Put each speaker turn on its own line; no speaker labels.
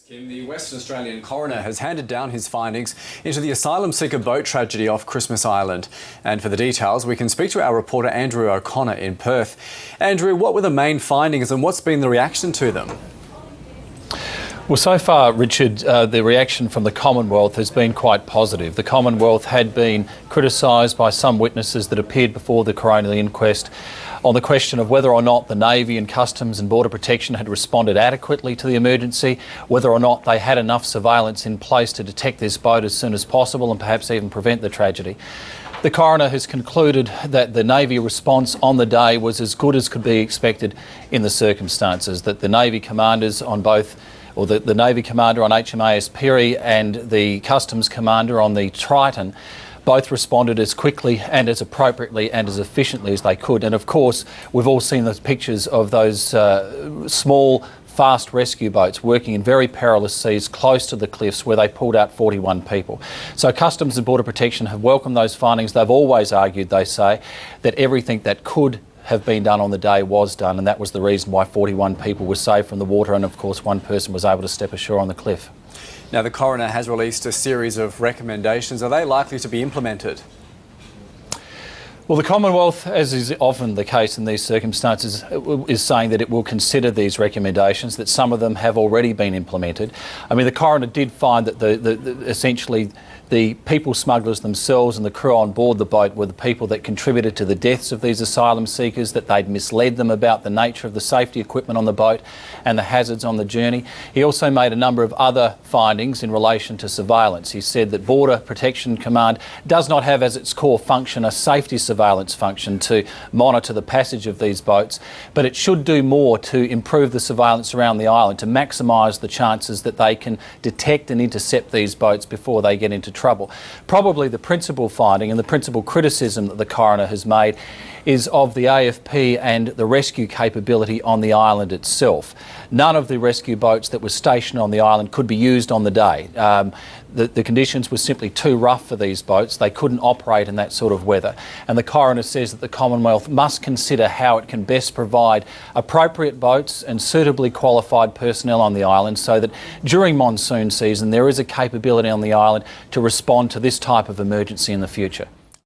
The Western Australian coroner has handed down his findings into the asylum seeker boat tragedy off Christmas Island. And for the details, we can speak to our reporter Andrew O'Connor in Perth. Andrew, what were the main findings and what's been the reaction to them?
Well, so far, Richard, the reaction from the Commonwealth has been quite positive. The Commonwealth had been criticised by some witnesses that appeared before the Coroner inquest on the question of whether or not the Navy and Customs and Border Protection had responded adequately to the emergency, whether or not they had enough surveillance in place to detect this boat as soon as possible and perhaps even prevent the tragedy. The coroner has concluded that the Navy response on the day was as good as could be expected in the circumstances, that the Navy commanders on both the Navy commander on HMAS Perry and the Customs commander on the Triton both responded as quickly and as appropriately and as efficiently as they could. And of course, we've all seen those pictures of those small, fast rescue boats working in very perilous seas close to the cliffs where they pulled out 41 people. So Customs and Border Protection have welcomed those findings. They've always argued, they say, that everything that could have been done on the day was done, and that was the reason why 41 people were saved from the water and of course one person was able to step ashore on the cliff.
Now the coroner has released a series of recommendations. Are they likely to be implemented?
Well, the Commonwealth, as is often the case in these circumstances, is saying that it will consider these recommendations, that some of them have already been implemented. I mean, the coroner did find that essentially the people smugglers themselves and the crew on board the boat were the people that contributed to the deaths of these asylum seekers, that they'd misled them about the nature of the safety equipment on the boat and the hazards on the journey. He also made a number of other findings in relation to surveillance. He said that Border Protection Command does not have as its core function a safety surveillance function to monitor the passage of these boats, but it should do more to improve the surveillance around the island, to maximise the chances that they can detect and intercept these boats before they get into trouble. Probably the principal finding and the principal criticism that the coroner has made is of the AFP and the rescue capability on the island itself. None of the rescue boats that were stationed on the island could be used on the day. The conditions were simply too rough for these boats. They couldn't operate in that sort of weather. And the coroner says that the Commonwealth must consider how it can best provide appropriate boats and suitably qualified personnel on the island so that during monsoon season there is a capability on the island to respond to this type of emergency in the future.